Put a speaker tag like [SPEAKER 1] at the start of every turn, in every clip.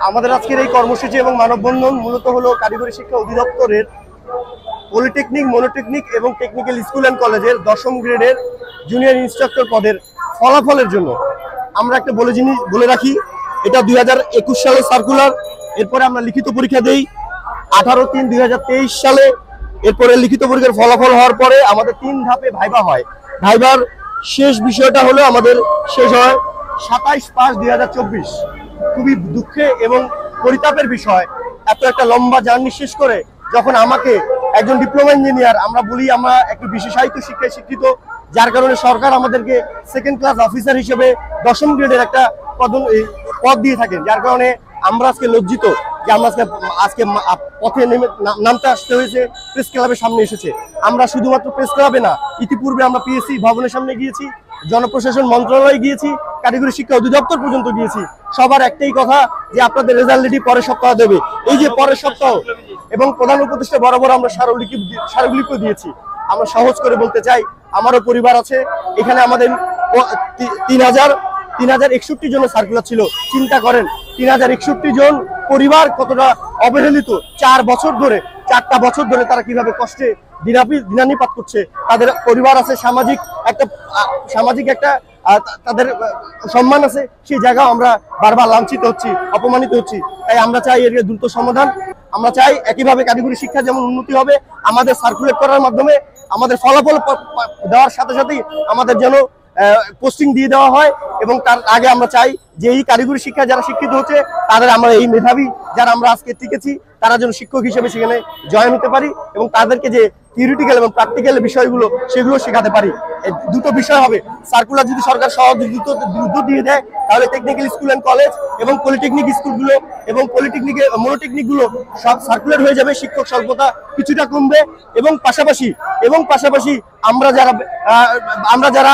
[SPEAKER 1] আমাদের আজকের এই কর্মসূচি এবং মানববন্ধন মূলত হলো কারিগরি শিক্ষা অধিদপ্তরের পলিটেকনিক, মনোটেকনিক এবং টেকনিক্যাল স্কুল অ্যান্ড কলেজের 10ম গ্রেডের জুনিয়র ইনস্ট্রাক্টর পদের ফলাফলের জন্য। আমরা একটা বলে রাখি, এটা 2021 সালে সার্কুলার। এরপরে আমরা লিখিত পরীক্ষা দেই 18/3/2023 সালে। এরপরে লিখিত পরীক্ষার ফলাফল হওয়ার পরে আমাদের 3 ধাপে ভাইবা হয়। ভাইবার শেষ বিষয়টা হলো আমাদের শেষ হয় 27/5/2024। খুবই দুঃখে এবং পরিতাপের বিষয়, এত একটা লম্বা জার্নি শেষ করে যখন আমাকে একজন ডিপ্লোমা ইঞ্জিনিয়ার, আমরা বলি আমরা একটু বিশেষায়িত শিক্ষায় শিক্ষিত, যার কারণে সরকার আমাদেরকে সেকেন্ড ক্লাস অফিসার হিসেবে 10ম গ্রেডের একটা পদ দিয়ে থাকেন, যার কারণে আমরা আজকে লজ্জিত যে আমরা আজকে পথে নামতে আসতে হয়েছে। প্রেস ক্লাবের সামনে এসেছে। আমরা শুধুমাত্র প্রেস ক্লাবে না, ইতিপূর্বে আমরা পিএসসি ভবনের সামনে গিয়েছি, জনপ্রশাসন মন্ত্রণালয়ে গিয়েছি, কারিগরি শিক্ষা অধিদপ্তর পর্যন্ত গিয়েছি। সবার একটাই কথা যে আপনাদের রেজাল্ট রেডি পরের সপ্তাহ দেবে। এই যে পরের সপ্তাহ এবং প্রধান উপদেষ্টা বরাবর আমরা স্মারকলিপি দিয়েছি। আমরা সহজ করে বলতে চাই, আমারও পরিবার আছে এখানে। আমাদের 3061 জনের সার্কুলার ছিল। চিন্তা করেন 3061 জন পরিবার কতটা অবহেলিত। 4টা বছর ধরে তারা কিভাবে কষ্টে দিনানিপাত করছে। তাদের পরিবার আছে, সামাজিক একটা তাদের সম্মান আছে, সেই জায়গাও আমরা বারবার লাঞ্ছিত হচ্ছি, অপমানিত হচ্ছি। তাই আমরা চাই এর দ্রুত সমাধান। আমরা চাই একইভাবে কারিগরি শিক্ষা যেমন উন্নতি হবে, আমাদের সার্কুলেট করার মাধ্যমে আমাদের ফলাফল দেওয়ার সাথে সাথেই আমাদের যেন পোস্টিং দিয়ে দেওয়া হয়। এবং তার আগে আমরা চাই যে এই কারিগরি শিক্ষা যারা শিক্ষিত হচ্ছে তাদের আমরা এই মেধাবী যারা আমরা আজকে টিকেছি তারা যেন শিক্ষক হিসেবে সেখানে জয়েন হতে পারি এবং তাদেরকে যে থিওরিটিক্যাল এবং প্র্যাকটিক্যাল বিষয়গুলো সেগুলো শেখাতে পারি। দুটো বিষয় হবে। সার্কুলার যদি সরকার দ্রুত দিয়ে দেয় তাহলে টেকনিক্যাল স্কুল অ্যান্ড কলেজ এবং পলিটেকনিক স্কুলগুলো এবং মনোটেকনিকগুলো সব সার্কুলার হয়ে যাবে। শিক্ষক স্বল্পতা কিছুটা কমবে এবং পাশাপাশি আমরা যারা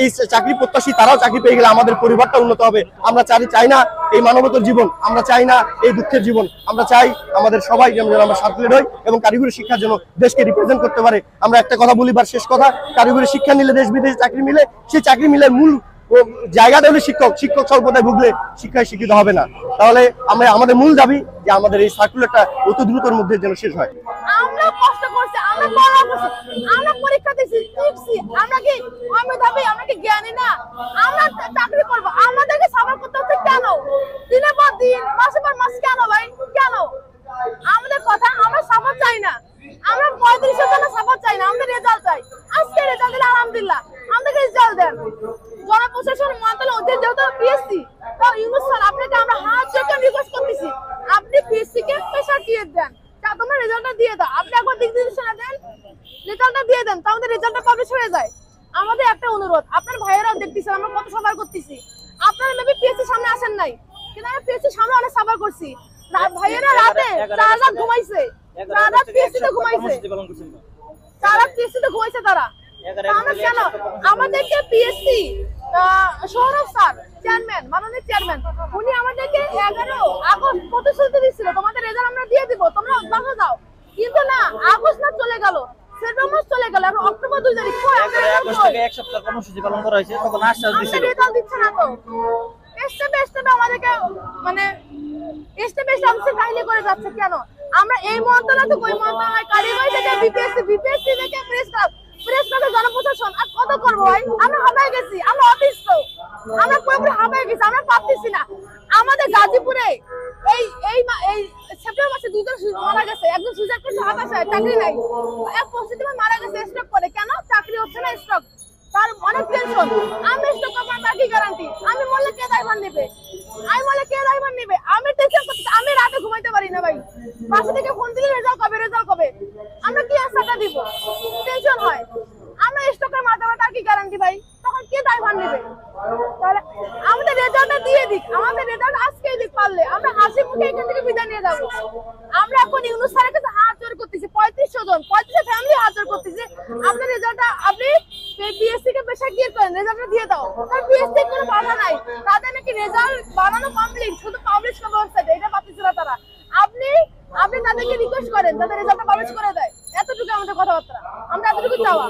[SPEAKER 1] এই চাকরি প্রত্যাশী তারাও চাকরি পেয়ে গেলে আমাদের পরিবারটা উন্নত হবে। আমরা চাই না এই মানবতার জীবন, আমরা চাই না এই দুঃখের জীবন। আমরা চাই আমাদের সবাই যেন আমরা সার্কুলেট হই এবং কারিগরি শিক্ষার জন্য দেশকে রিপ্রেজেন্ট করতে পারে। আমরা একটা কথা বলি, বার শেষ কথা, কারিগরি শিক্ষা নিলে দেশ বিদেশে চাকরি মিলে, সেই চাকরি মিলে মূল জায়গাটা হলো শিক্ষক স্বল্পতায় ভুগলে শিক্ষায় শিক্ষিত হবে না। তাহলে আমাদের মূল দাবি যে আমাদের এই সার্কুলারটা অত দ্রুতর মধ্যে যেন শেষ হয়।
[SPEAKER 2] আমরা কষ্ট করছি, আমরা পরীক্ষা দিছি, আমরা কি মেধাবী, আমরা কি জ্ঞানী না? আমরা চাকরি করবো, আমাদেরকে সাফার করতে হচ্ছে কেন? দিনের পর দিন, মাসের পর মাস কেন ভাই, কেন? আমাদের কথা, আমরা সাফার চাই না, আমরা 35-এর জন্য সাফার চাই না, আমাদের রেজাল্ট চাই। আজকে রেজাল্ট দিলে আলহামদুলিল্লাহ, আমাদেরকে রেজাল্ট দেন। জনপ্রশাসন মন্ত্রণালয় অধীন যেহেতু পিএসসি, তো ইউনুস স্যার আপনাকে আমরা হাত জোড় রিকোয়েস্ট করতেছি, আপনি পিএসসি কে প্রেসার দিয়ে দেন, তোমরা রেজাল্টটা দিয়ে দাও। আপনি একবার নির্দেশনা দেন, রেজাল্টটা দিয়ে দেন, তো আমাদের রেজাল্টটা পাবলিশ হয়ে যায়। আমাদের একটা অনুরোধ, আপনার ভাইয়েরাও দেখতেছেন আমরা কত সাফার করতেছি। আপনারা মেবি পিএসসি সামনে আসেন নাই, কিন্তু আমরা পিএসসি সামনে অনেক সাফার করছি। ভাইয়েরা রাতে 4 রাত ঘুমাইছে, 4 রাত পিএসসিতে ঘুমাইছে, 4 রাত পিএসসিতে ঘুমাইছে তারা। আমরা কেন? আমাদেরকে পিএসসি সৌরভ স্যার চেয়ারম্যান, মাননীয় চেয়ারম্যান, উনি আমাদেরকে 11 আগস্ট প্রতিশ্রুতি দিচ্ছিল তোমাদের রেজাল্ট আমরা দিয়ে দিব, তোমরা বাসা যাও। কিন্তু না, আগস্ট না চলে গেল, সেপ্টেম্বর চলে গেল, আর অক্টোবর 2 তারিখ
[SPEAKER 3] আগস্ট থেকে এক সপ্তাহ কর্মসূচি পালন করা হয়েছে, তখন আশ্বাস দিছিল
[SPEAKER 2] রেজাল্ট দিচ্ছে না। তো স্টেপে আমাদেরকে মানে স্টেপে কাহিনী করে যাচ্ছে কেন? আমরা এই মন্ত্রণালয় থেকে ওই মন্ত্রণালয়, কারিগরি থেকে বিপিএসসি থেকে প্রেস ক্লাবে জনপ্রশাসন, আর কত করবো ভাই? আমরা হাবায় গেছি, আমরা অতিষ্ঠ, আমরা পুরোপুরি হাবায় গেছি, আমরা পারতেছি না। আমাদের গাজীপুরে এই সেপ্টেম্বর মাসে 2 জন মারা গেছে, একজন সুইসাইড করছে, হতাশায় চাকরি নাই, এক পজিটিভে মারা গেছে স্ট্রোক করে। কেন? চাকরি হচ্ছে না, স্ট্রোক, তার অনেক টেনশন। আমি স্ট্রোক করবো, তার কি গ্যারান্টি? আমি বললে কে দায়ভার নেবে? আমি টেনশন করতেছি, আমি রাতে ঘুমাইতে পারি না ভাই। বাসা থেকে ফোন দিলে রেজাল্ট কবে? আমরা কি আশাটা দিব? টেনশন হয়। আমরা স্ট্রোকের মাধ্যমে তার কি গ্যারান্টি ভাই? তখন কে দায়ভার নেবে? তাহলে আমাদের রেজাল্টটা দিয়ে দিক, আমাদের রেজাল্ট আজকেই দিক, পারলে আমরা হাসি মুখে এখান থেকে বিদায় নিয়ে যাবো। আমরা এখন ইউনুস স্যারের কাছে হাত জোড় করতেছি, 3500 জন, 35 ফ্যামিলি হাত জোড় করতেছি, আপনার রেজাল্টটা আপনি পিএসসি কে পেশা গিয়ে করেন, রেজাল্টটা দিয়ে দাও। কারণ পিএসসি কোনো বাধা নাই, তাদের নাকি রেজাল্ট বানানো কমপ্লিট, শুধু পাবলিশ করার ব্যবস্থা, এটা পাচ্ছিল তারা। আপনি তাদেরকে রিকোয়েস্ট করেন যাতে রেজাল্টটা পাবলিশ করে দেয়। এতটুকু আমাদের কথাবার্তা, আমরা এতটুকু চাওয়া।